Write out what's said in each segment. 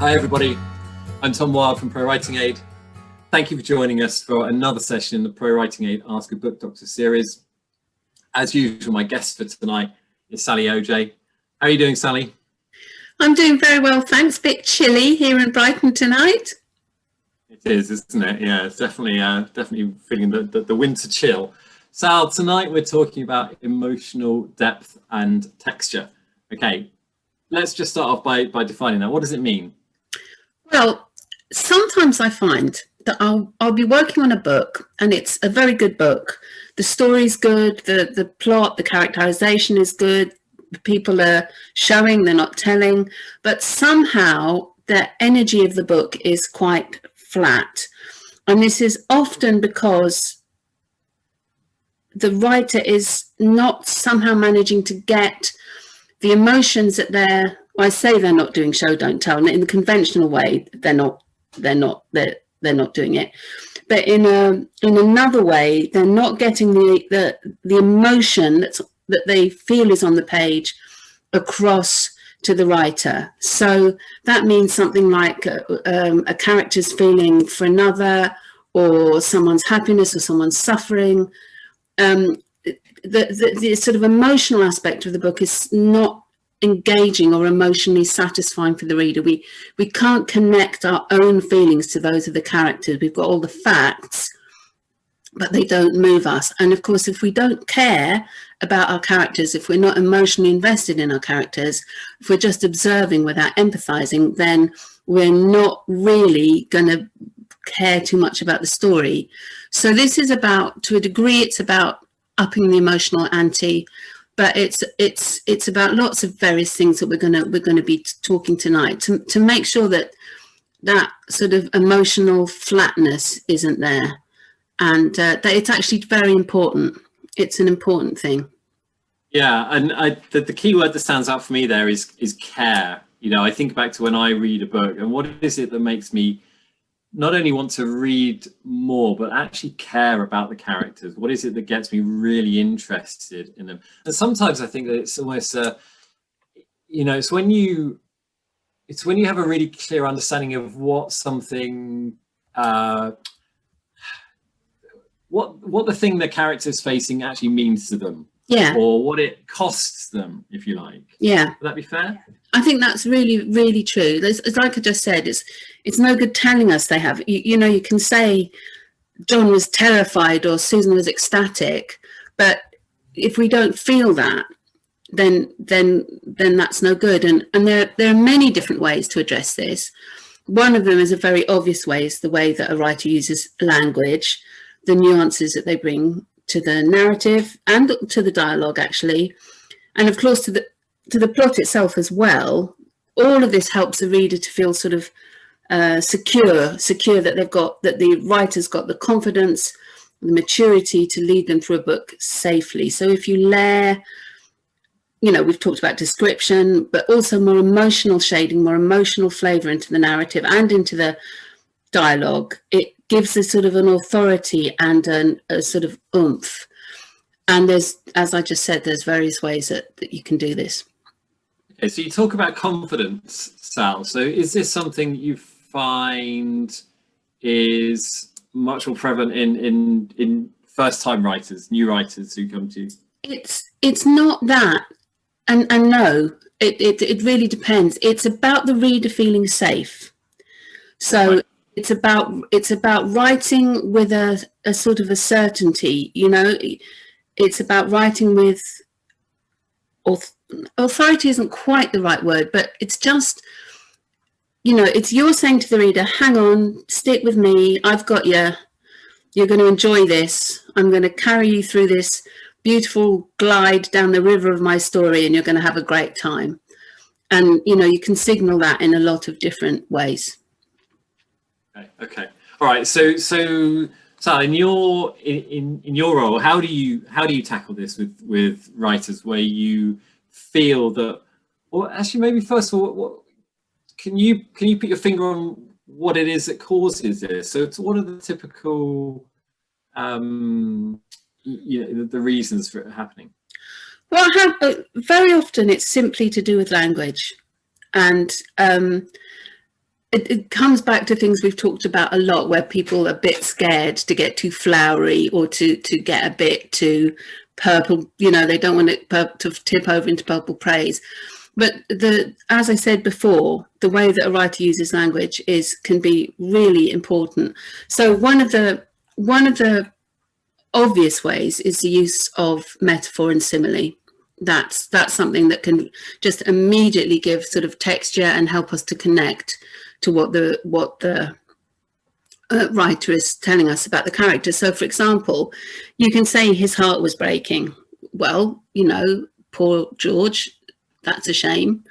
Hi everybody, I'm Tom Wild from Pro Writing Aid. Thank you for joining us for another session in the Pro Writing Aid Ask a Book Doctor series. As usual, my guest for tonight is Sally Oj. How are you doing, Sally? I'm doing very well, thanks. Bit chilly here in Brighton tonight. It is, isn't it? Yeah, it's definitely feeling the winter chill. Sal, tonight we're talking about emotional depth and texture. Okay, let's just start off by defining that. What does it mean? Well, sometimes I find that I'll be working on a book and it's a very good book. The story's good, the plot, the characterization is good, the people are showing, they're not telling, but somehow the energy of the book is quite flat. And this is often because the writer is not somehow managing to get the emotions that I say they're not doing show don't tell. In the conventional way, they're not doing it. But in another way, they're not getting the emotion that they feel is on the page across to the writer. So that means something like a character's feeling for another, or someone's happiness or someone's suffering. The sort of emotional aspect of the book is not engaging or emotionally satisfying for the reader. We can't connect our own feelings to those of the characters. We've got all the facts, but they don't move us. And of course, if we don't care about our characters, if we're not emotionally invested in our characters, if we're just observing without empathizing, then we're not really going to care too much about the story. So this is about, to a degree, it's about upping the emotional ante, but it's about lots of various things that we're going to be talking tonight to make sure that sort of emotional flatness isn't there, and that it's actually very important. It's an important thing. Yeah, and the key word that stands out for me there is care. You know, I think back to when I read a book, and what is it that makes me not only want to read more, but actually care about the characters? What is it that gets me really interested in them? And sometimes I think that it's almost, it's when you have a really clear understanding of what something, what the thing the character's facing actually means to them. Yeah. Or what it costs them, if you like. Yeah. Would that be fair? I think that's really, really true. It's like I just said, it's no good telling us they have. You can say John was terrified or Susan was ecstatic, but if we don't feel that, then that's no good. And there are many different ways to address this. One of them is a very obvious way, is the way that a writer uses language, the nuances that they bring to the narrative and to the dialogue, actually, and of course to the plot itself as well. All of this helps the reader to feel sort of secure that the writer's got the confidence, the maturity to lead them through a book safely. So if you layer, we've talked about description, but also more emotional shading, more emotional flavor into the narrative and into the dialogue, it gives a sort of an authority and a sort of oomph. And there's, as I just said, there's various ways that you can do this. Okay, so you talk about confidence, Sal. So is this something you find is much more prevalent in first-time writers, new writers who come to you? It's not that, and no, it really depends. It's about the reader feeling safe. So right. It's about writing with a sort of a certainty. It's about writing with authority isn't quite the right word, but it's just, it's you're saying to the reader, hang on, stick with me, I've got you, you're going to enjoy this, I'm going to carry you through this beautiful glide down the river of my story, and you're going to have a great time. And, you can signal that in a lot of different ways. Okay. All right. So Sal, in your role, how do you tackle this with writers where you feel that, or actually maybe first of all, what can you put your finger on what it is that causes this? So it's what are the typical the reasons for it happening? Well, very often it's simply to do with language, and it comes back to things we've talked about a lot, where people are a bit scared to get too flowery or to get a bit too purple. You know, they don't want it to tip over into purple praise. But as I said before, the way that a writer uses language can be really important. So one of the obvious ways is the use of metaphor and simile. That's something that can just immediately give sort of texture and help us to connect to what the writer is telling us about the character. So, for example, you can say his heart was breaking. Well, you know, poor George, that's a shame.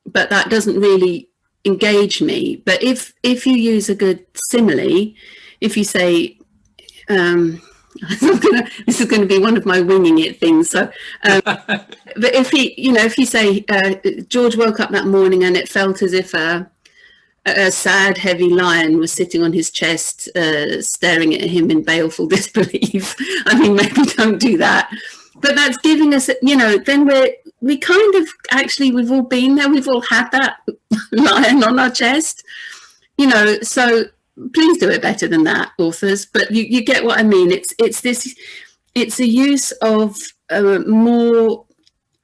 But that doesn't really engage me. But if you use a good simile, if you say, this is going to be one of my winging it things. So, but if you say George woke up that morning and it felt as if a sad, heavy lion was sitting on his chest, staring at him in baleful disbelief. I mean, maybe don't do that. But that's giving us, you know, then we kind of actually, we've all been there. We've all had that lion on our chest, you know, so please do it better than that, authors. But you get what I mean. It's a use of more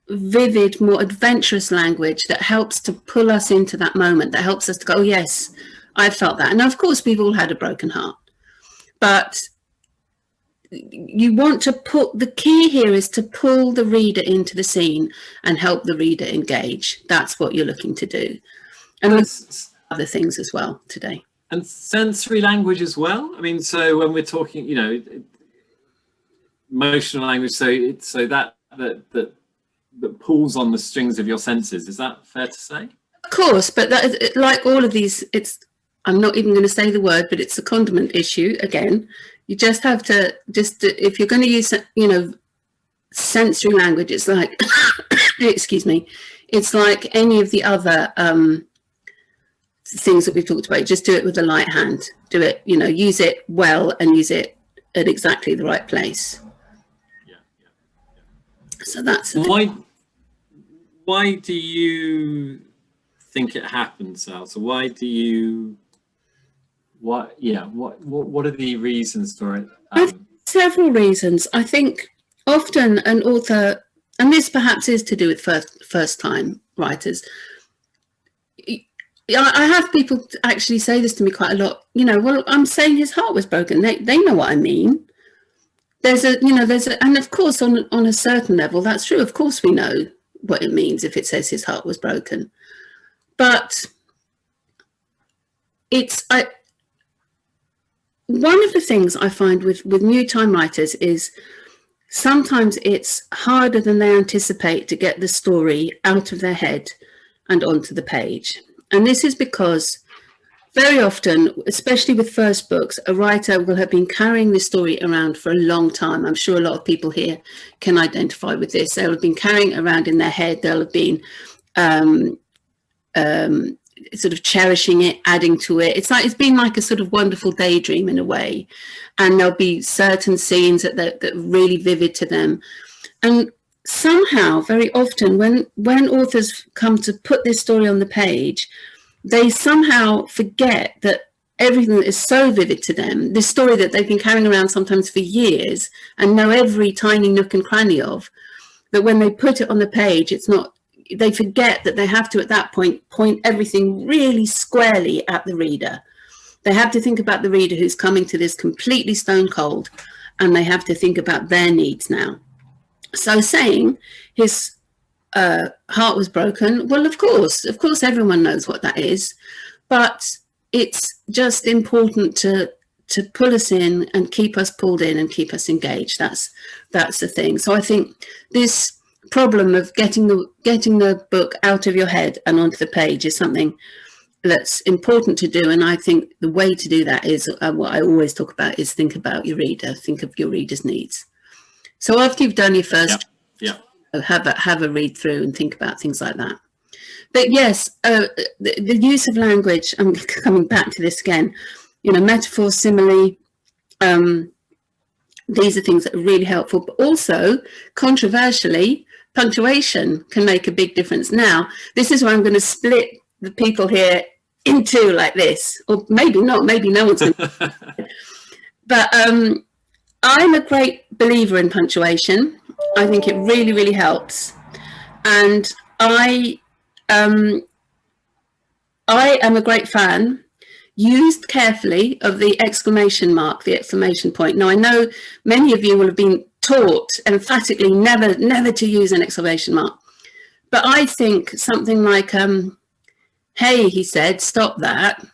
vivid, more adventurous language that helps to pull us into that moment, that helps us to go, oh, yes, I felt that. And of course, we've all had a broken heart. But you want to the key here is to pull the reader into the scene and help the reader engage. That's what you're looking to do. And there's other things as well today. And sensory language as well. I mean, so when we're talking, you know, emotional language, so that pulls on the strings of your senses. Is that fair to say? Of course, but that, like all of these, I'm not even going to say the word, but it's a condiment issue again. You just have to if you're going to use, you know, sensory language, it's like, excuse me, it's like any of the other things that we've talked about. Just do it with a light hand. Do it, you know, use it well and use it at exactly the right place. Yeah. So that's why do you think it happens, Sal? So what are the reasons for it? Several reasons. I think often an author, and this perhaps is to do with first time writers, I have people actually say this to me quite a lot. You know, well, I'm saying his heart was broken. They know what I mean. And of course, on a certain level, that's true. Of course, we know what it means if it says his heart was broken. But one of the things I find with new time writers is sometimes it's harder than they anticipate to get the story out of their head and onto the page. And this is because very often, especially with first books, a writer will have been carrying this story around for a long time. I'm sure a lot of people here can identify with this. They'll have been carrying it around in their head. They'll have been sort of cherishing it, adding to it. It's been like a sort of wonderful daydream in a way. And there'll be certain scenes that are really vivid to them. And somehow, very often, when authors come to put this story on the page, they somehow forget that everything that is so vivid to them, this story that they've been carrying around sometimes for years and know every tiny nook and cranny of, that when they put it on the page, they forget that they have to, at that point everything really squarely at the reader. They have to think about the reader who's coming to this completely stone cold, and they have to think about their needs now. So saying his heart was broken, well, of course everyone knows what that is, but it's just important to pull us in and keep us pulled in and keep us engaged. That's the thing. So I think this problem of getting the book out of your head and onto the page is something that's important to do. And I think the way to do that is what I always talk about is think about your reader, think of your reader's needs. So after you've done your first, have a read through and think about things like that. But yes, the use of language, I'm coming back to this again, you know, metaphor, simile, these are things that are really helpful, but also controversially, punctuation can make a big difference. Now, this is where I'm going to split the people here in two like this, or maybe not, maybe no one's going to. But I'm a great believer in punctuation. I think it really, really helps. And I am a great fan, used carefully, of the exclamation mark, the exclamation point. Now, I know many of you will have been taught emphatically never to use an exclamation mark. But I think something like, hey, he said, stop that,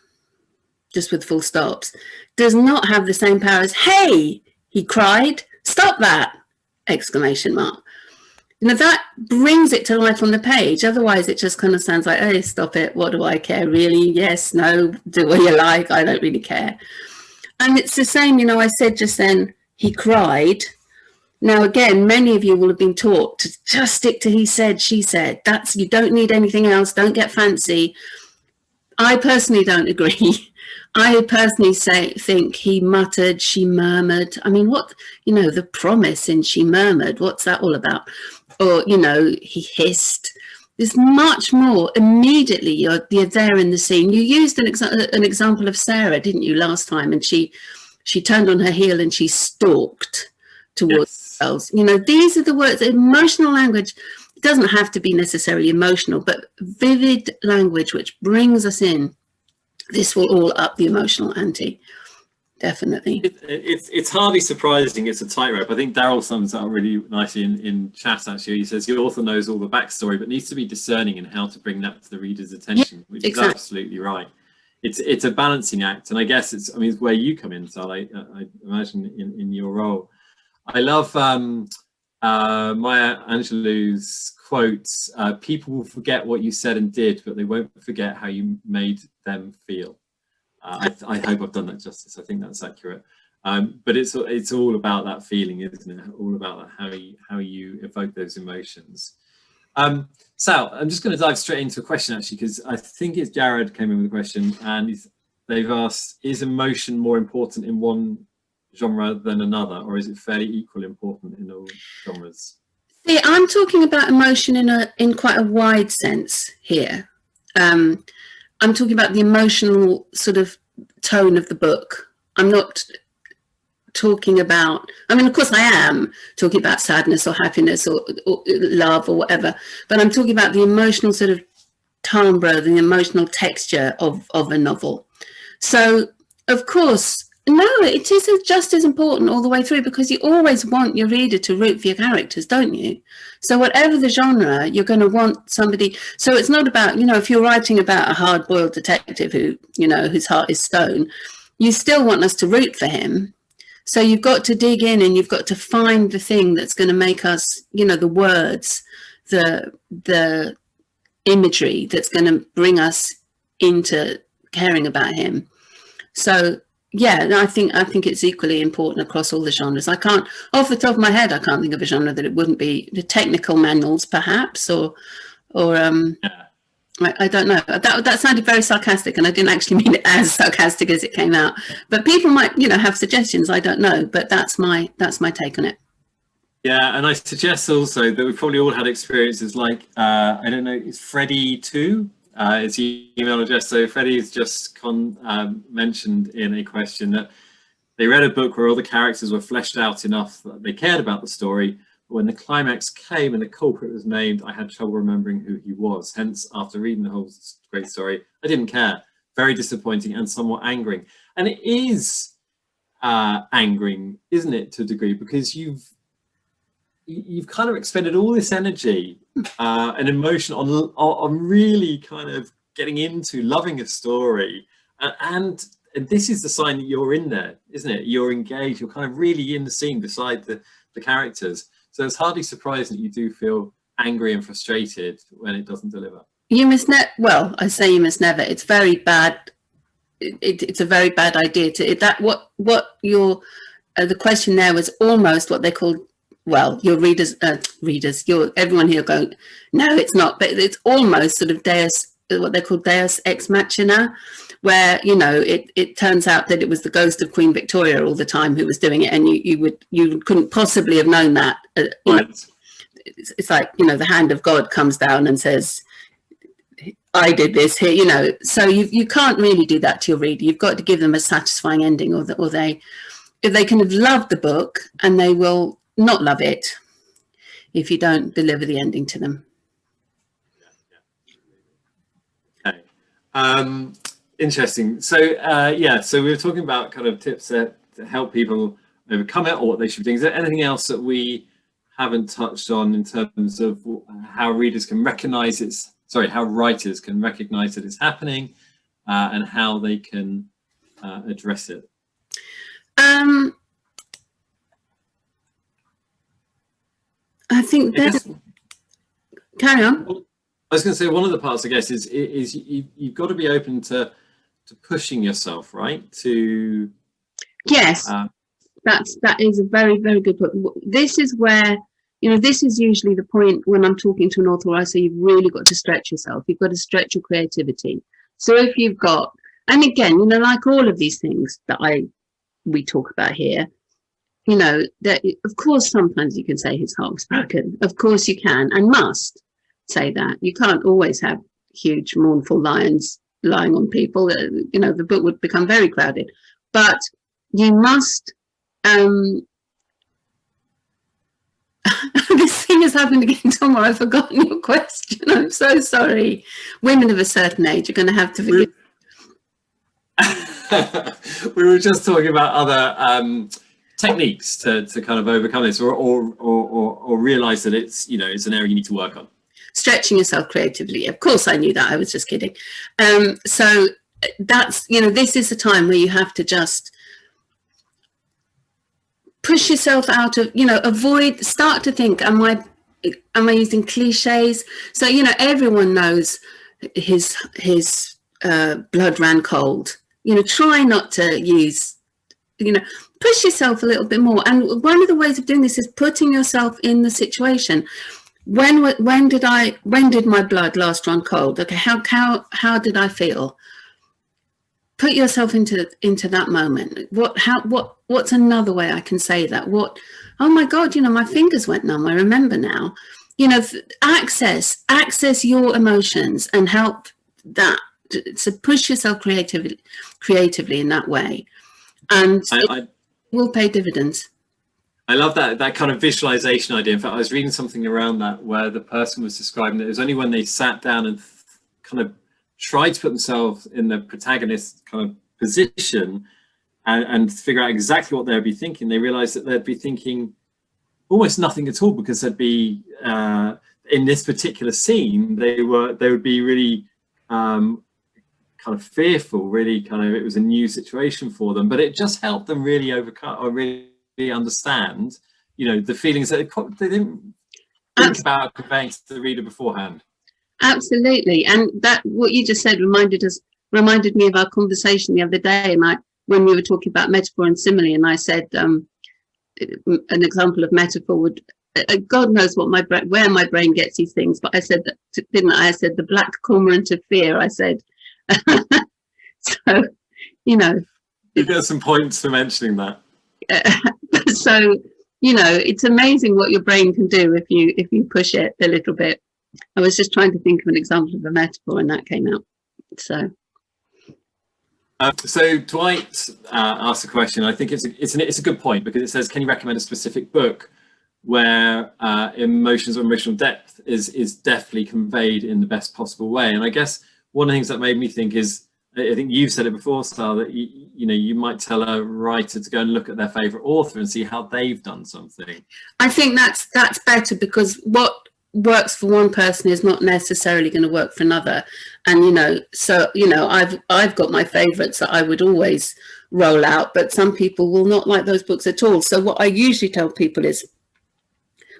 just with full stops, does not have the same power as, hey, he cried, stop that, exclamation mark. You know, that brings it to life on the page. Otherwise, it just kind of sounds like, hey, stop it. What do I care? Really? Yes, no, do what you like. I don't really care. And it's the same, you know, I said just then, he cried. Now, again, many of you will have been taught to just stick to he said, she said. That's, you don't need anything else. Don't get fancy. I personally don't agree. I personally think he muttered, she murmured. I mean, what, you know, the promise in she murmured, what's that all about? Or, you know, he hissed. There's much more. Immediately, you're there in the scene. You used an example of Sarah, didn't you, last time? And she turned on her heel and she stalked towards girls. You know, these are the words. Emotional language, it doesn't have to be necessarily emotional, but vivid language which brings us in. This will all up the emotional ante. Definitely. It's hardly surprising it's a tightrope. I think Daryl sums that up really nicely in chat, actually. He says the author knows all the backstory, but needs to be discerning in how to bring that to the reader's attention, which is absolutely right. It's a balancing act. And I guess it's where you come in, Sal, I imagine in your role. I love Maya Angelou's quotes, people will forget what you said and did, but they won't forget how you made them feel. I hope I've done that justice. I think that's accurate. But it's all about that feeling, isn't it? All about how you evoke those emotions. Sal, I'm just going to dive straight into a question, actually, because I think it's Jared came in with a question, and they've asked, is emotion more important in one genre than another, or is it fairly equally important in all genres? See, I'm talking about emotion in quite a wide sense here. I'm talking about the emotional sort of tone of the book. I'm not talking about, of course I am talking about sadness or happiness or love or whatever, but I'm talking about the emotional sort of timbre, the emotional texture of a novel. So, of course, no, it is just as important all the way through, because you always want your reader to root for your characters, don't you? So whatever the genre, you're going to want somebody. So it's not about, if you're writing about a hard-boiled detective who, whose heart is stone, you still want us to root for him. So you've got to dig in and you've got to find the thing that's going to make us, the words, the imagery that's going to bring us into caring about him. So yeah, I think it's equally important across all the genres. I can't, off the top of my head, I can't think of a genre that it wouldn't be. The technical manuals, perhaps, or I don't know. That sounded very sarcastic, and I didn't actually mean it as sarcastic as it came out. But people might, have suggestions. I don't know, but that's my take on it. Yeah, and I suggest also that we've probably all had experiences like I don't know, it's Freddie 2. It's email address. So Freddie's just mentioned in a question that they read a book where all the characters were fleshed out enough that they cared about the story, but when the climax came and the culprit was named, I had trouble remembering who he was. Hence, after reading the whole great story, I didn't care. Very disappointing and somewhat angering. And it is angering, isn't it, to a degree, because you've kind of expended all this energy and emotion on really kind of getting into loving a story, and this is the sign that you're in there, isn't it? You're engaged, you're kind of really in the scene beside the characters. So it's hardly surprising that you do feel angry and frustrated when it doesn't deliver. You must never. Well, I say you must never. It's very bad. It's a very bad idea to that. What your the question there was almost what they call. Well, your readers, everyone here going, no, it's not. But it's almost sort of what they call deus ex machina, where, it turns out that it was the ghost of Queen Victoria all the time who was doing it. And you couldn't possibly have known that. Right. It's like, the hand of God comes down and says, I did this here, you know. So you can't really do that to your reader. You've got to give them a satisfying ending, or they, if they can have loved the book, and they will not love it if you don't deliver the ending to them. Okay. Interesting. So yeah, so we were talking about kind of tips to help people overcome it, or what they should be doing. Is there anything else that we haven't touched on in terms of how readers can recognize how writers can recognize that it's happening, and how they can address it? I think that, carry on. I was going to say, one of the parts, I guess, is you've got to be open to pushing yourself, right? To yes, that is a very, very good point. This is where, you know, this is usually the point when I'm talking to an author. I say you've really got to stretch yourself. You've got to stretch your creativity. So if you've got, and again, you know, like all of these things that we talk about here, you know, that of course sometimes you can say his heart was broken. Of course you can and must say that. You can't always have huge mournful lions lying on people. You know, the book would become very crowded. But you must. This thing has happened again, Tom. I've forgotten your question. I'm so sorry. Women of a certain age are going to have to forgive. We were just talking about other techniques to kind of overcome this, or realize that it's, you know, it's an area you need to work on. Stretching yourself creatively. Of course, I knew that. I was just kidding. So that's, you know, this is the time where you have to just push yourself out of, you know, start to think, am I using cliches? So, you know, everyone knows his blood ran cold. You know, try not to use, you know, push yourself a little bit more. And one of the ways of doing this is putting yourself in the situation. When did my blood last run cold? Okay, how did I feel? Put yourself into that moment. What's another way I can say that? Oh my God, you know, my fingers went numb. I remember now. You know, access your emotions and help that. So push yourself creatively in that way, and it will pay dividends. I love that kind of visualization idea. In fact, I was reading something around that where the person was describing that it was only when they sat down and kind of tried to put themselves in the protagonist kind of position and figure out exactly what they'd be thinking, they realized that they'd be thinking almost nothing at all, because they'd be in this particular scene, they would be really kind of fearful, really kind of, it was a new situation for them, but it just helped them really overcome or really understand, you know, the feelings that they didn't think about conveying to the reader beforehand. Absolutely. And that, what you just said reminded me of our conversation the other day, and when we were talking about metaphor and simile, and I said an example of metaphor would, God knows what where my brain gets these things, but I said that, didn't I? I said the black cormorant of fear. I said, so, you know, you get some points for mentioning that. So, you know, it's amazing what your brain can do if you push it a little bit. I was just trying to think of an example of a metaphor, and that came out. So Dwight asked a question. I think it's a good point, because it says, can you recommend a specific book where emotions or emotional depth is definitely conveyed in the best possible way? And I guess one of the things that made me think is, I think you've said it before, Star, that you know, you might tell a writer to go and look at their favorite author and see how they've done something. I think that's better, because what works for one person is not necessarily going to work for another. And, you know, so, you know, I've got my favorites that I would always roll out, but some people will not like those books at all. So what I usually tell people is,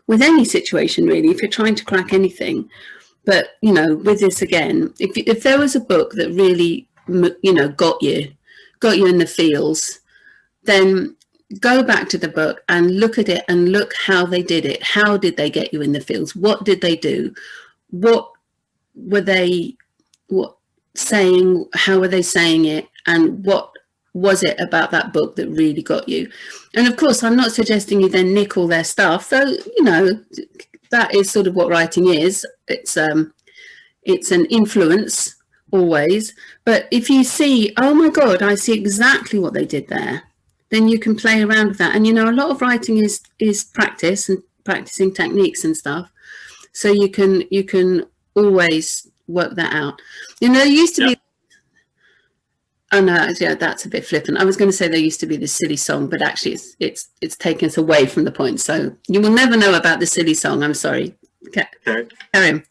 with any situation really, if you're trying to crack anything, but, you know, with this again, if there was a book that really, you know, got you in the feels, then go back to the book and look at it and look how they did it. How did they get you in the feels? What did they do? What were they saying? How were they saying it? And what was it about that book that really got you? And of course, I'm not suggesting you then nick all their stuff, though, you know, that is sort of what writing is. it's an influence always. But if you see, oh my God, I see exactly what they did there, then you can play around with that. And, you know, a lot of writing is practice and practicing techniques and stuff. So you can always work that out. You know, there used to be, oh no, yeah, that's a bit flippant. I was going to say there used to be this silly song, but actually it's taken us away from the point. So you will never know about the silly song. I'm sorry. Okay. Carry on.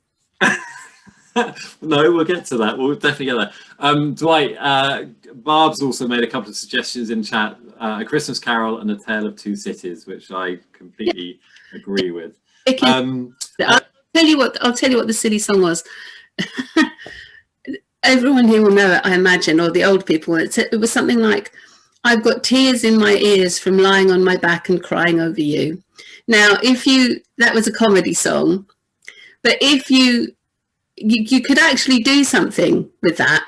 No, we'll get to that. We'll definitely get there. Dwight, Barb's also made a couple of suggestions in chat, A Christmas Carol and A Tale of Two Cities, which I completely agree with. I'll tell you what the silly song was. Everyone here will know it, I imagine, or the old people. It was something like, I've got tears in my ears from lying on my back and crying over you. Now, that was a comedy song, but if you could actually do something with that,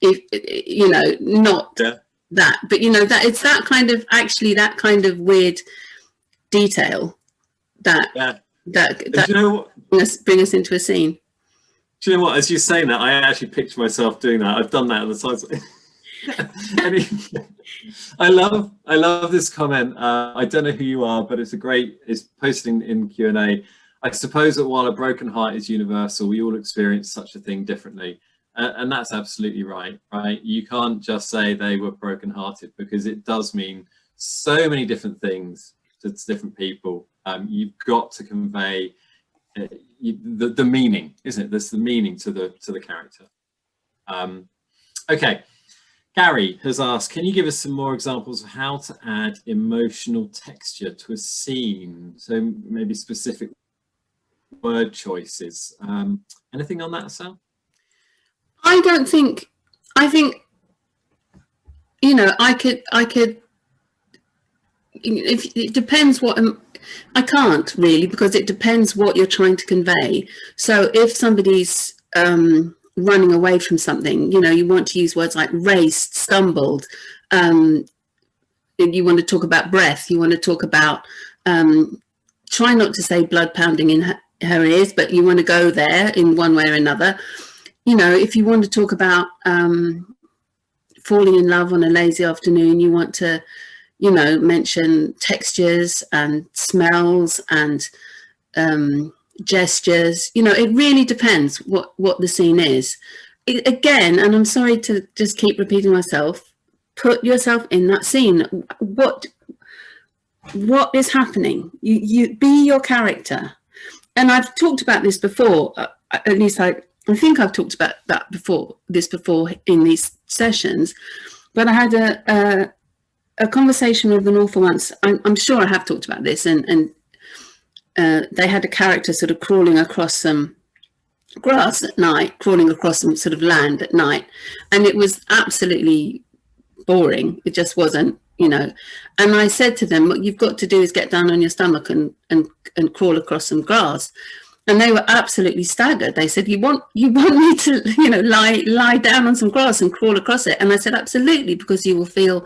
if you know, not that, but you know, that it's that kind of weird detail that you know, bring us into a scene. Do you know what? As you're saying that, I actually picture myself doing that. I've done that on the side. I love this comment. I don't know who you are, but it's posted in Q&A. I suppose that while a broken heart is universal, we all experience such a thing differently. And that's absolutely right? You can't just say they were brokenhearted, because it does mean so many different things to different people. You've got to convey the meaning, isn't it? There's the meaning to the character. Okay, Gary has asked, can you give us some more examples of how to add emotional texture to a scene? So maybe specific word choices. Anything on that, Sal? I think, you know, I could, if it depends what, I can't really, because it depends what you're trying to convey. So if somebody's running away from something, you know, you want to use words like raced, stumbled, you want to talk about breath, you want to talk about, try not to say blood pounding in her ears, but you want to go there in one way or another. You know, if you want to talk about falling in love on a lazy afternoon, you want to, you know, mention textures and smells and gestures. You know, it really depends what the scene is. Again, and I'm sorry to just keep repeating myself, put yourself in that scene. What is happening? You be your character. And I've talked about this before, at least I think I've talked about that before in these sessions, but I had a conversation with an author once. I'm sure I have talked about this, and they had a character sort of crawling across some grass at night, crawling across some sort of land at night, and it was absolutely boring. It just wasn't, you know. And I said to them, what you've got to do is get down on your stomach and crawl across some grass. And they were absolutely staggered. They said, you want me to, you know, lie down on some grass and crawl across it? And I said, absolutely, because you'll smell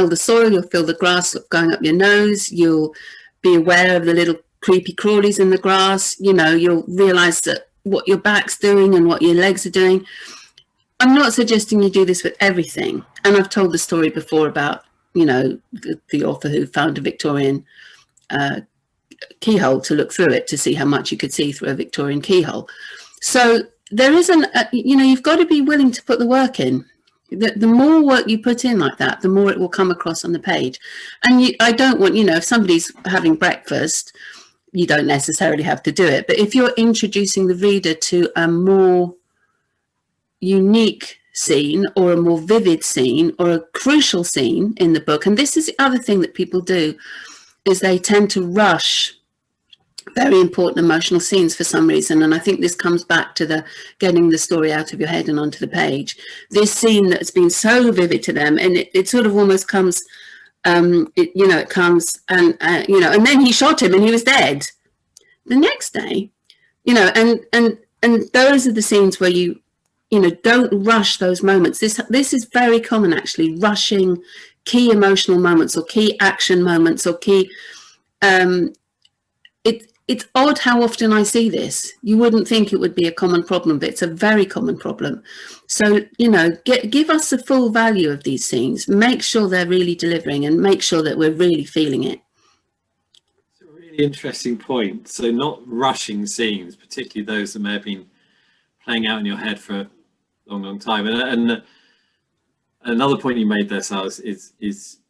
the soil, you'll feel the grass going up your nose, you'll be aware of the little creepy crawlies in the grass, you know, you'll realize that what your back's doing and what your legs are doing. I'm not suggesting you do this with everything. And I've told the story before about, you know, the author who found a Victorian keyhole to look through it to see how much you could see through a Victorian keyhole. So there isn't, you know, you've got to be willing to put the work in. The more work you put in like that, the more it will come across on the page. And I don't want, you know, if somebody's having breakfast, you don't necessarily have to do it. But if you're introducing the reader to a more unique scene or a more vivid scene or a crucial scene in the book, and this is the other thing that people do, is they tend to rush very important emotional scenes for some reason. And I think this comes back to the getting the story out of your head and onto the page. This scene that's been so vivid to them, and it sort of almost comes, it comes and, and then he shot him and he was dead the next day, you know, and those are the scenes where you don't rush those moments. This is very common, actually, rushing key emotional moments or key action moments or key, it's odd how often I see this. You wouldn't think it would be a common problem, but it's a very common problem. So, you know, give us the full value of these scenes, make sure they're really delivering, and make sure that we're really feeling it. It's a really interesting point. So not rushing scenes, particularly those that may have been playing out in your head for a long time. And another point you made there, Sal, is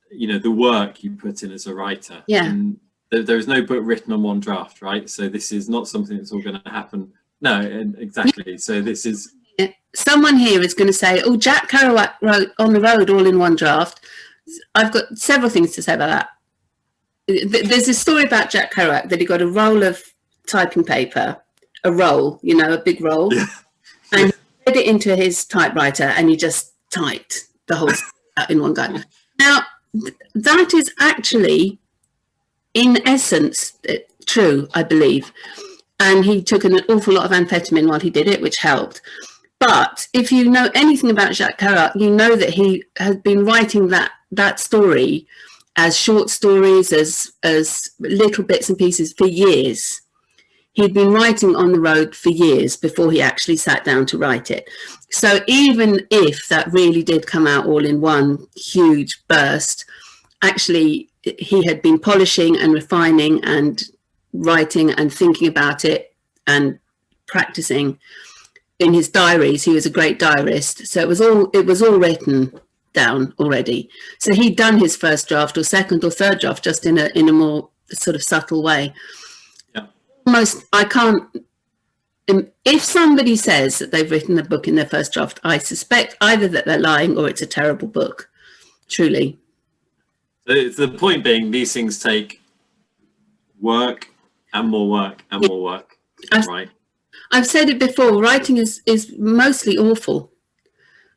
you know, the work you put in as a writer. Yeah. And there is no book written on one draft, right? So this is not something that's all going to happen. No, exactly. So this is... Someone here is going to say, oh, Jack Kerouac wrote On the Road all in one draft. I've got several things to say about that. There's a story about Jack Kerouac that he got a roll of typing paper, a roll, you know, a big roll, and he put it into his typewriter and he just typed the whole out in one go. Now, that is actually, in essence, true, I believe. And he took an awful lot of amphetamine while he did it, which helped. But if you know anything about Jacques Kerouac, you know that he has been writing that story as short stories, as little bits and pieces for years. He'd been writing On the Road for years before he actually sat down to write it. So even if that really did come out all in one huge burst, actually he had been polishing and refining and writing and thinking about it and practicing in his diaries. He was a great diarist, so it was all written down already. So he'd done his first draft or second or third draft, just in a more sort of subtle way. Yeah. I can't. If somebody says that they've written a book in their first draft, I suspect either that they're lying or it's a terrible book. Truly. The point being, these things take work and more work and more work, right? I've said it before, writing is mostly awful.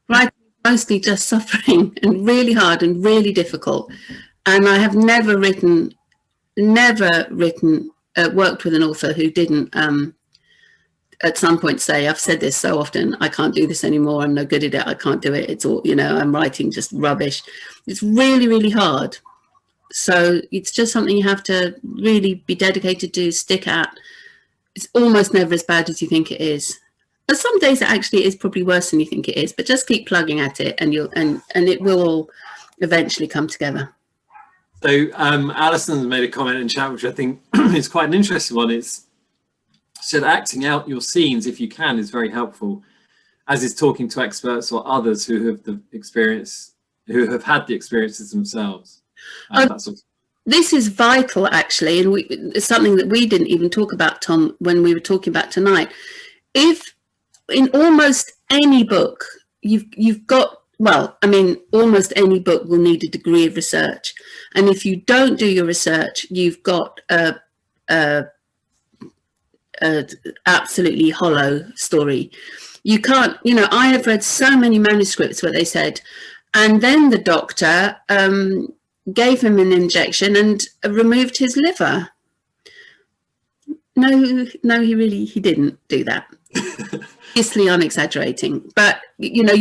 Writing is mostly just suffering and really hard and really difficult. And I have never worked with an author who didn't at some point say, I've said this so often, I can't do this anymore, I'm no good at it, I can't do it, it's all, you know, I'm writing just rubbish. It's really, really hard. So it's just something you have to really be dedicated to, stick at. It's almost never as bad as you think it is. But some days it actually is probably worse than you think it is, but just keep plugging at it and it will all eventually come together. So Alison's made a comment in chat, which I think is quite an interesting one. It's said acting out your scenes, if you can, is very helpful, as is talking to experts or others who have had the experiences themselves. This is vital, actually, and it's something that we didn't even talk about, Tom, when we were talking about tonight. If in almost any book you've got, well, I mean, almost any book will need a degree of research, and if you don't do your research, you've got a absolutely hollow story. You can't, you know, I have read so many manuscripts where they said, and then the doctor gave him an injection and removed his liver. No, he didn't do that. Obviously, I'm exaggerating, but you know,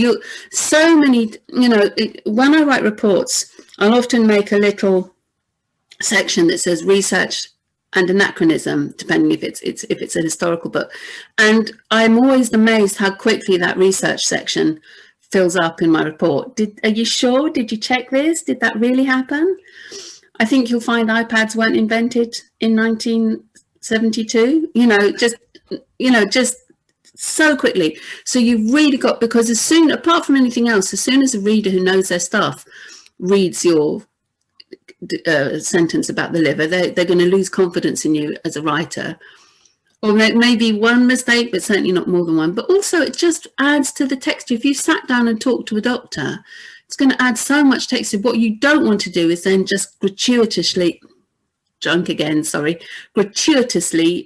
when I write reports, I'll often make a little section that says research and anachronism, depending if it's a historical book, and I'm always amazed how quickly that research section fills up in my report. Are you sure? Did you check this? Did that really happen? I think you'll find iPads weren't invented in 1972. Just so quickly. So you've really got, because apart from anything else, as soon as a reader who knows their stuff reads your sentence about the liver, they're going to lose confidence in you as a writer. Or maybe one mistake, but certainly not more than one. But also it just adds to the texture. If you sat down and talked to a doctor, it's going to add so much texture. What you don't want to do is then just gratuitously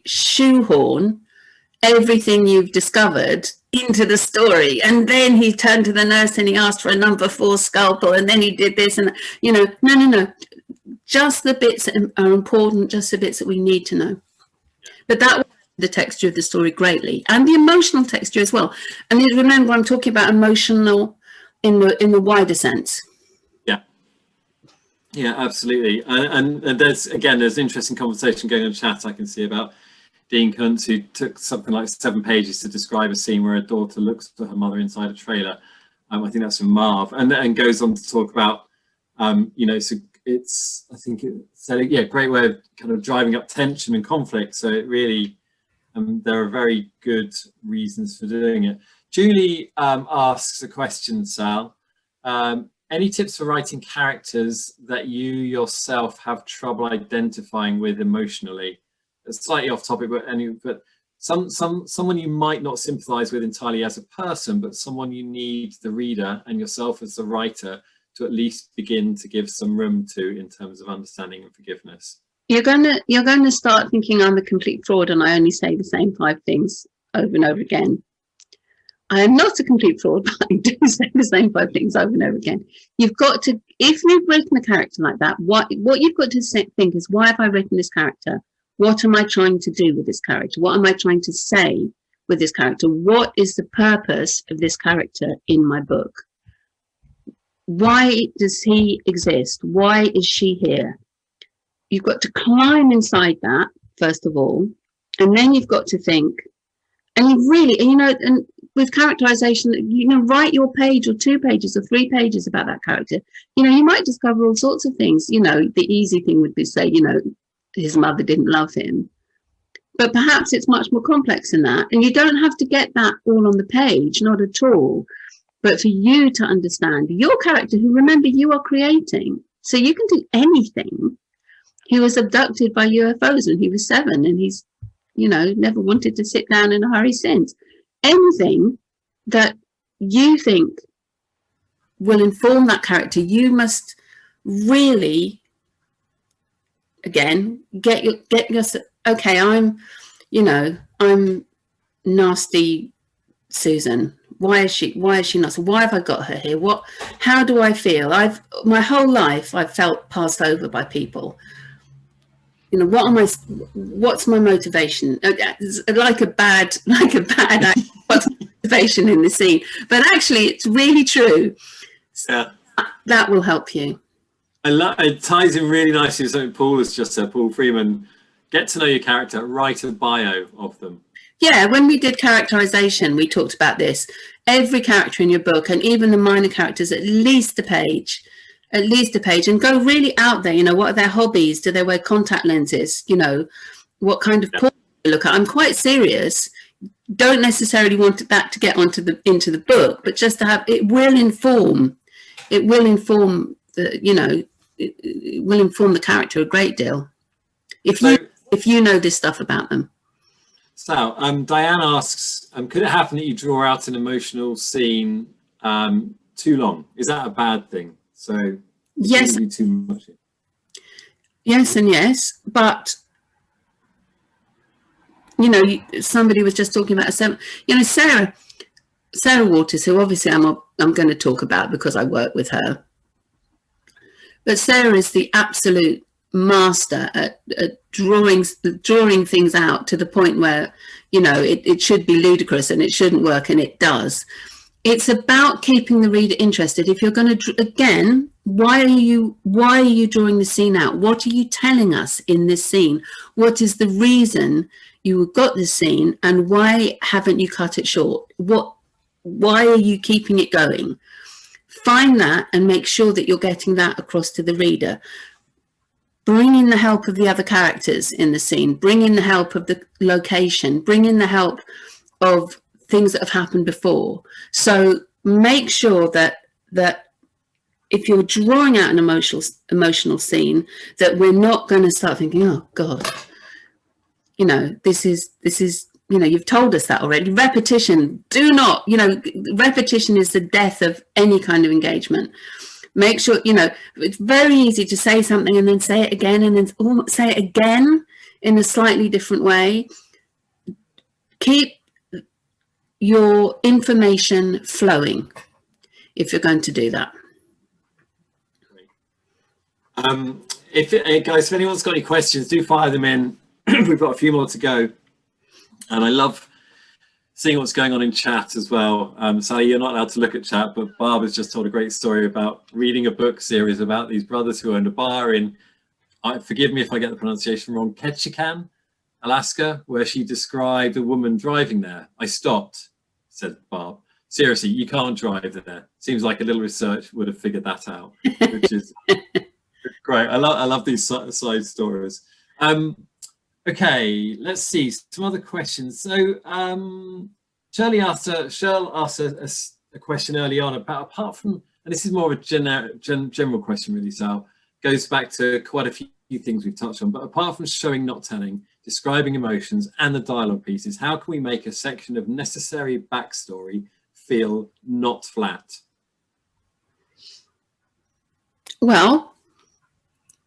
shoehorn everything you've discovered into the story. And then he turned to the nurse and he asked for a number 4 scalpel, and then he did this, and no. Just the bits that are important, just the bits that we need to know. But that will the texture of the story greatly, and the emotional texture as well. And remember, I'm talking about emotional in the wider sense. Yeah, absolutely. And there's interesting conversation going on in chat I can see about Dean Kuntz, who took something like 7 pages to describe a scene where a daughter looks for her mother inside a trailer. I think that's from Marv, and goes on to talk about, you know, so it's, I think it's, yeah, great way of kind of driving up tension and conflict. So it really, there are very good reasons for doing it. Julie asks a question, Sal. Any tips for writing characters that you yourself have trouble identifying with emotionally? It's slightly off topic, but someone you might not sympathize with entirely as a person, but someone you need the reader and yourself as the writer to at least begin to give some room to in terms of understanding and forgiveness. You're going to start thinking I'm a complete fraud and I only say the same 5 things over and over again. I am not a complete fraud, but I do say the same 5 things over and over again. You've got to, if you've written a character like that, what you've got to think is, why have I written this character? What am I trying to do with this character? What am I trying to say with this character? What is the purpose of this character in my book? Why does he exist? Why is she here? You've got to climb inside that, first of all, and then you've got to think, and you really, you know, and with characterization, you know, write your page or 2 pages or 3 pages about that character. You know, you might discover all sorts of things. You know, the easy thing would be, say, you know, his mother didn't love him. But perhaps it's much more complex than that. And you don't have to get that all on the page, not at all. But for you to understand your character, who, remember, you are creating. So you can do anything. He was abducted by UFOs when he was 7, and he's, you know, never wanted to sit down in a hurry since. Anything that you think will inform that character, you must really, again, get yourself, okay, I'm nasty Susan. Why is she nasty? Why have I got her here? How do I feel? My whole life I've felt passed over by people. You know, what's my motivation? Like a bad act, what's my motivation in the scene? But actually, it's really true. Yeah. That will help you. It ties in really nicely with something Paul has just said, Paul Freeman. Get to know your character, write a bio of them. Yeah, when we did characterization, we talked about this. Every character in your book, and even the minor characters, at least a page, and go really out there. You know, what are their hobbies? Do they wear contact lenses? You know, what kind of porn do they look at? I'm quite serious. Don't necessarily want that to get into the book, but just to have, it will inform the, you know, it will inform the character a great deal if you know this stuff about them. So Diane asks, could it happen that you draw out an emotional scene too long? Is that a bad thing? So yes, too much. Yes and yes, but you know, somebody was just talking about Sarah Waters, who obviously I'm going to talk about because I work with her. But Sarah is the absolute master at drawing things out to the point where, you know, it should be ludicrous and it shouldn't work, and it does. It's about keeping the reader interested. If you're going to, again, why are you drawing the scene out? What are you telling us in this scene? What is the reason you got this scene, and why haven't you cut it short? Why are you keeping it going? Find that and make sure that you're getting that across to the reader. Bring in the help of the other characters in the scene. Bring in the help of the location. Bring in the help of things that have happened before. So make sure that if you're drawing out an emotional scene, that we're not going to start thinking, oh God, you know, this is, you know, you've told us that already. Repetition, repetition is the death of any kind of engagement. Make sure, you know, it's very easy to say something and then say it again and then say it again in a slightly different way. Keep your information flowing if you're going to do that. Guys, if anyone's got any questions, do fire them in. We've got a few more to go. And I love seeing what's going on in chat as well. Sally, you're not allowed to look at chat, but Barb has just told a great story about reading a book series about these brothers who owned a bar in, forgive me if I get the pronunciation wrong, Ketchikan. Alaska, where she described a woman driving there. I stopped, said Barb. Seriously, you can't drive there. Seems like a little research would have figured that out, which is great. I love these side stories. Okay, let's see some other questions. So Shirley asked a question early on about, apart from, and this is more of a general question really, so goes back to quite a few things we've touched on, but apart from showing, not telling, describing emotions and the dialogue pieces, how can we make a section of necessary backstory feel not flat? Well,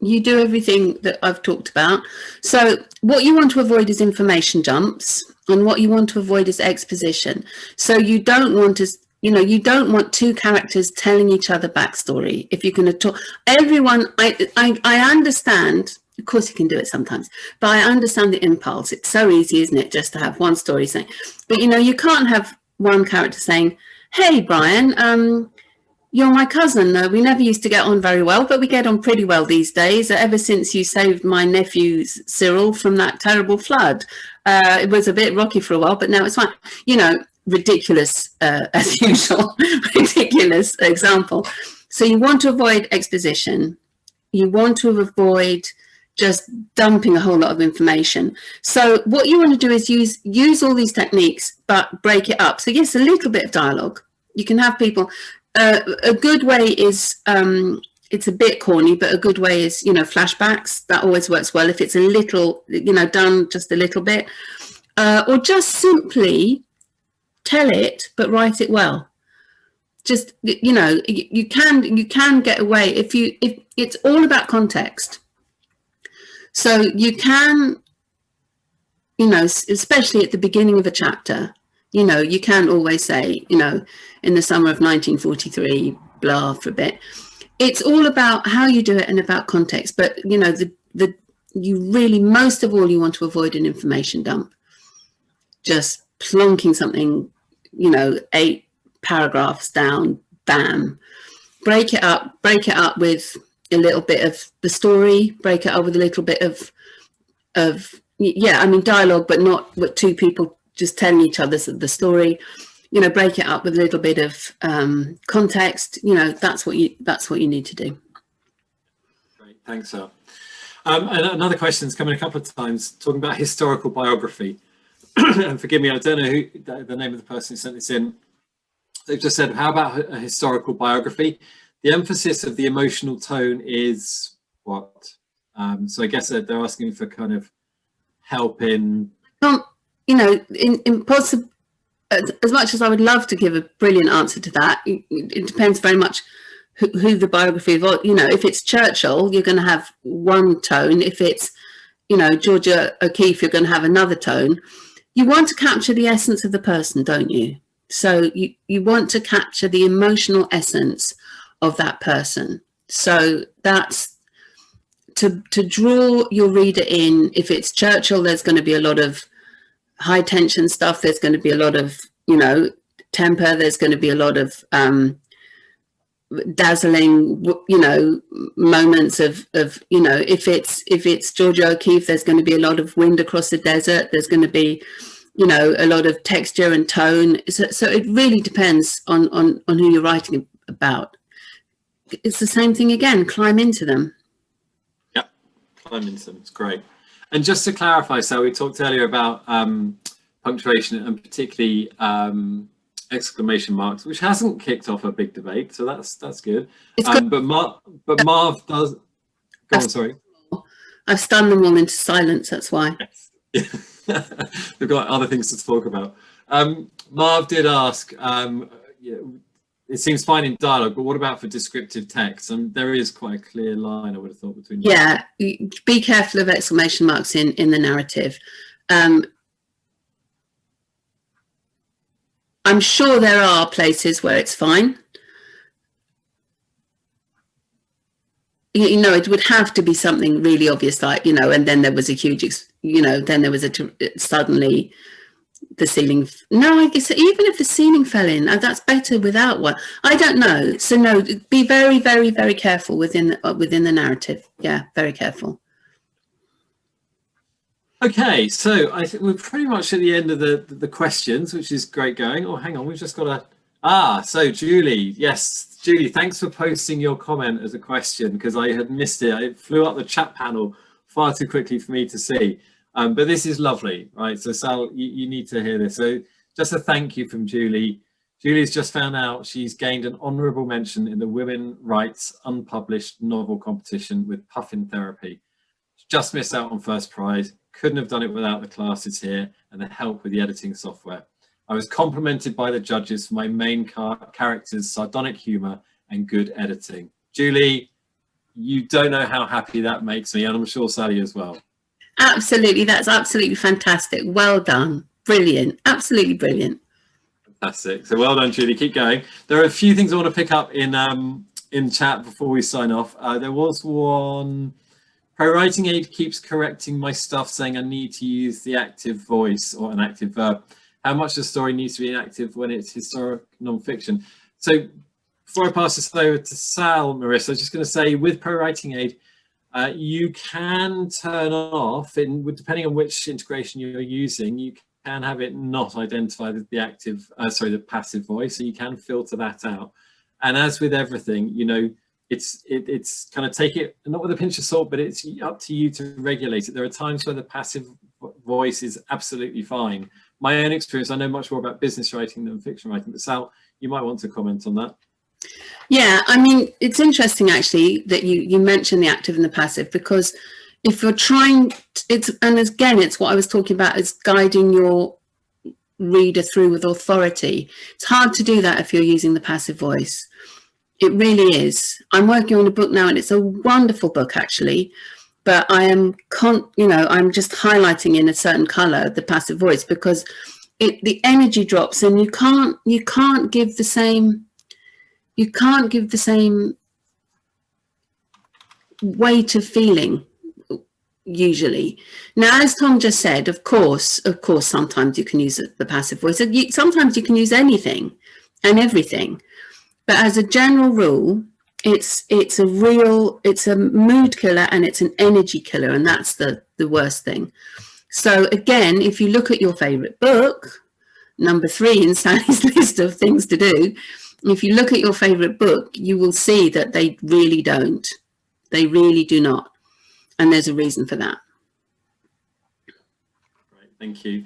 you do everything that I've talked about. So what you want to avoid is information jumps, and what you want to avoid is exposition. So you don't want to, you don't want two characters telling each other backstory. If you're going to talk, everyone, I understand, of course you can do it sometimes, but I understand the impulse. It's so easy, isn't it, just to have one story saying, but you can't have one character saying, hey, Brian, you're my cousin. We never used to get on very well, but we get on pretty well these days. Ever since you saved my nephew Cyril from that terrible flood. It was a bit rocky for a while, but now it's fine. Ridiculous, as usual, ridiculous example. So you want to avoid exposition. You want to avoid just dumping a whole lot of information. So what you want to do is use all these techniques, but break it up. So yes, a little bit of dialogue. You can have people, a good way is, it's a bit corny, but a good way is, flashbacks. That always works well. If it's a little, done just a little bit, or just simply tell it, but write it well. Just, you can get away if it's all about context. So you can, especially at the beginning of a chapter, you can always say, in the summer of 1943, blah, for a bit. It's all about how you do it and about context. But, you really, most of all, you want to avoid an information dump. Just plonking something, 8 paragraphs down, bam. Break it up with a little bit of the story, break it up with a little bit of dialogue, but not with two people just telling each other the story. Break it up with a little bit of context. That's what you need to do. Great, thanks, Sal. And another question's come in a couple of times talking about historical biography. And forgive me, I don't know who the name of the person who sent this in. They've just said, how about a historical biography? The emphasis of the emotional tone is what? So I guess they're asking for kind of help in... Impossible. As much as I would love to give a brilliant answer to that, it depends very much who the biography of, if it's Churchill, you're going to have one tone. If it's, Georgia O'Keeffe, you're going to have another tone. You want to capture the essence of the person, don't you? So you want to capture the emotional essence of that person. So that's to draw your reader in. If it's Churchill, there's going to be a lot of high tension stuff. There's going to be a lot of, temper. There's going to be a lot of dazzling, moments of, if it's Georgia O'Keeffe, there's going to be a lot of wind across the desert. There's going to be, a lot of texture and tone. So it really depends on who you're writing about. It's the same thing again, climb into them. Yeah, climb into them, it's great. And just to clarify, so we talked earlier about punctuation and particularly exclamation marks, which hasn't kicked off a big debate, so that's good. But Marv does. Go on, sorry. I've stunned them all into silence. That's why. Yes. We've got other things to talk about. Marv did ask. It seems fine in dialogue, but what about for descriptive text? There is quite a clear line, I would have thought, between. Yeah, be careful of exclamation marks in the narrative. I'm sure there are places where it's fine. It would have to be something really obvious, like, and then there was a huge, then there was suddenly the ceiling. No, I guess even if the ceiling fell in, that's better without one. I don't know. So no, be very, very, very careful within the narrative. Yeah, very careful. Okay, so I think we're pretty much at the end of the questions, which is great going. Oh, hang on, we've just got so Julie, yes, Julie, thanks for posting your comment as a question because I had missed it. It flew up the chat panel far too quickly for me to see. But this is lovely, right? So Sal, you need to hear this. So just a thank you from Julie. Julie's just found out she's gained an honourable mention in the Women Rights Unpublished Novel Competition with Puffin Therapy. Just missed out on first prize. Couldn't have done it without the classes here and the help with the editing software. I was complimented by the judges for my main character's sardonic humour and good editing. Julie, you don't know how happy that makes me, and I'm sure Sally as well. Absolutely, that's absolutely fantastic. Well done. Brilliant. Absolutely brilliant. Fantastic. So well done, Julie. Keep going. There are a few things I want to pick up in chat before we sign off. There was one. Pro Writing Aid keeps correcting my stuff, saying I need to use the active voice or an active verb. How much the story needs to be inactive when it's historic non-fiction? So before I pass this over to Sal, Marissa, I'm just going to say with Pro Writing Aid, you can turn off, depending on which integration you're using, you can have it not identified as the the passive voice, so you can filter that out. And as with everything, you know, it's kind of take it not with a pinch of salt, but it's up to you to regulate it. There are times where the passive voice is absolutely fine. My own experience, I know much more about business writing than fiction writing, but Sal, you might want to comment on that. Yeah, I mean, it's interesting actually that you mentioned the active and the passive, because if you're trying, and again, it's what I was talking about, is guiding your reader through with authority. It's hard to do that if you're using the passive voice. It really is. I'm working on a book now, and it's a wonderful book actually, but I am, I'm just highlighting in a certain color the passive voice because the energy drops, and you can't give the same weight of feeling usually. Now, as Tom just said, of course, sometimes you can use the passive voice. Sometimes you can use anything and everything. But as a general rule, it's a mood killer and it's an energy killer, and that's the worst thing. So again, if you look at your favorite book, number 3 in Sally's list of things to do, if you look at your favorite book, you will see that they really don't. They really do not. And there's a reason for that. Right, thank you.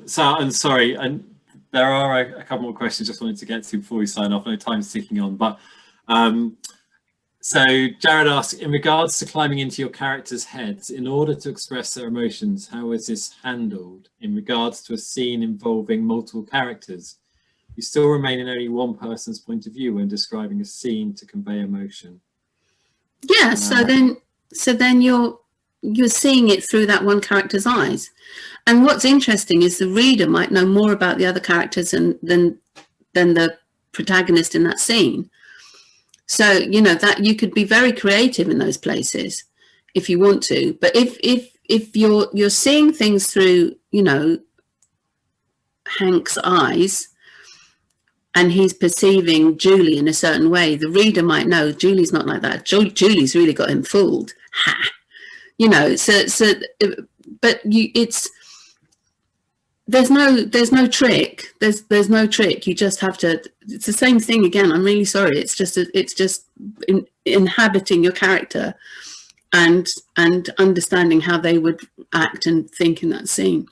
Sorry, and there are a couple more questions I just wanted to get to before we sign off. I know time's ticking on, but so Jared asks, in regards to climbing into your characters' heads in order to express their emotions, how is this handled in regards to a scene involving multiple characters? You still remain in only one person's point of view when describing a scene to convey emotion. Yeah, so then you're seeing it through that one character's eyes. And what's interesting is the reader might know more about the other characters than the protagonist in that scene. So, you know, that you could be very creative in those places if you want to. But if you're seeing things through, you know, Hank's eyes, and he's perceiving Julie in a certain way, the reader might know Julie's not like that. Julie's really got him fooled. Ha! You know, but there's no trick. There's no trick. You just have to. It's the same thing again. I'm really sorry. It's just inhabiting your character, and understanding how they would act and think in that scene.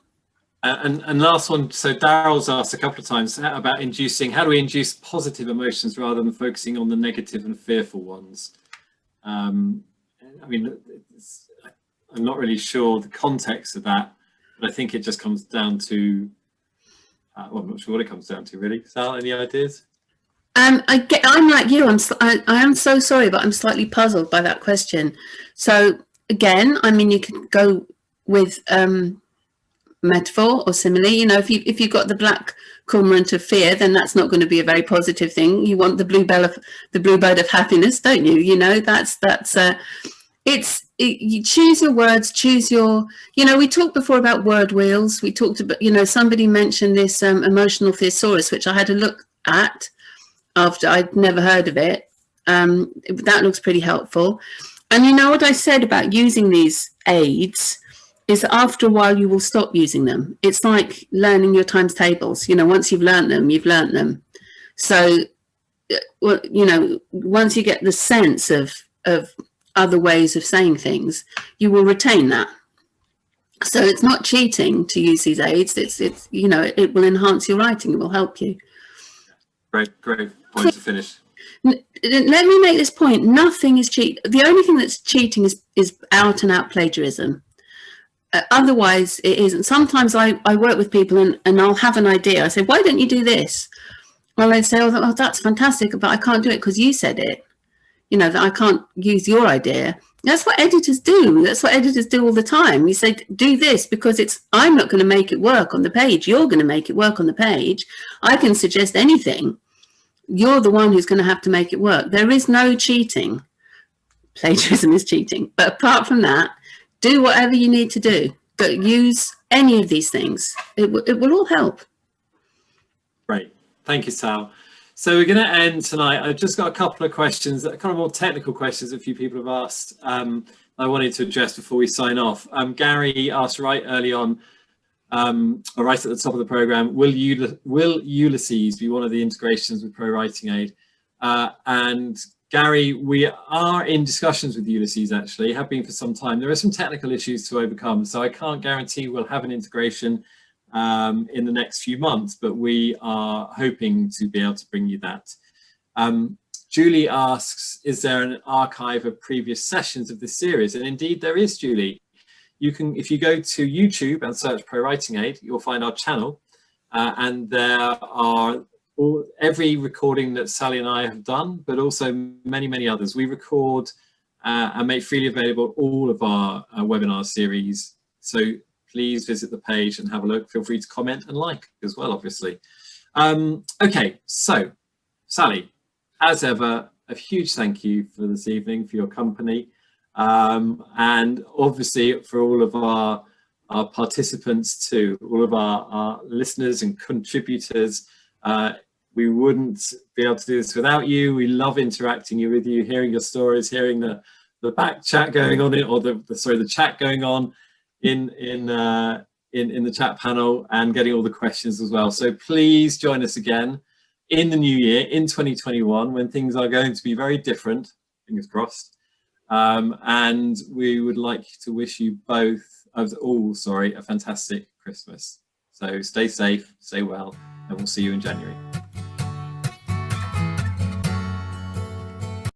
And last one. So Daryl's asked a couple of times about how do we induce positive emotions rather than focusing on the negative and fearful ones? I mean, I'm not really sure the context of that. But I think it just comes down to, well, I'm not sure what it comes down to, really. Sal, any ideas? I'm like you. I am so sorry, but I'm slightly puzzled by that question. So again, I mean, you could go with metaphor or simile. You know, if you've got the black cormorant of fear, then that's not going to be a very positive thing. You want the bluebird of happiness, don't you? You know, you choose your words, you know, we talked before about word wheels. We talked about, you know, somebody mentioned this emotional thesaurus, which I had a look at after I'd never heard of it. That looks pretty helpful. And you know what I said about using these aids is that after a while you will stop using them. It's like learning your times tables. Once you've learned them, you've learned them. So, well, once you get the sense of other ways of saying things, you will retain that. So it's not cheating to use these aids. It's it will enhance your writing. It will help you. Great point to finish. Let me make this point. Nothing is cheat. The only thing that's cheating is out and out plagiarism. Otherwise, it isn't. Sometimes I work with people and I'll have an idea. I say, why don't you do this? Well, they say, oh, that's fantastic, but I can't do it because you said it. That I can't use your idea. That's what editors do. That's what editors do all the time. You say, do this because I'm not going to make it work on the page. You're going to make it work on the page. I can suggest anything. You're the one who's going to have to make it work. There is no cheating. Plagiarism is cheating. But apart from that, do whatever you need to do. But use any of these things. It will all help. Great. Thank you, Sal. So we're going to end tonight. I've just got a couple of questions that are kind of more technical questions a few people have asked. I wanted to address before we sign off. Gary asked right early on, or right at the top of the program, will Ulysses be one of the integrations with Pro Writing Aid? And Gary, we are in discussions with Ulysses, actually, have been for some time. There are some technical issues to overcome, so I can't guarantee we'll have an integration in the next few months, but we are hoping to be able to bring you that. Julie asks, is there an archive of previous sessions of this series? And indeed there is, Julie. You can, if you go to YouTube and search Pro Writing Aid, you'll find our channel, and there are every recording that Sally and I have done, but also many, many others. We record and make freely available all of our webinar series. So please visit the page and have a look. Feel free to comment and like as well, obviously. Okay, so Sally, as ever, a huge thank you for this evening, for your company, and obviously for all of our participants too, all of our listeners and contributors. We wouldn't be able to do this without you. We love interacting with you, hearing your stories, hearing the back chat going on, or the chat going on in the chat panel, and getting all the questions as well. So please join us again in the new year, in 2021, when things are going to be very different, fingers crossed. And we would like to wish you both, a fantastic Christmas. So stay safe, stay well, and we'll see you in January.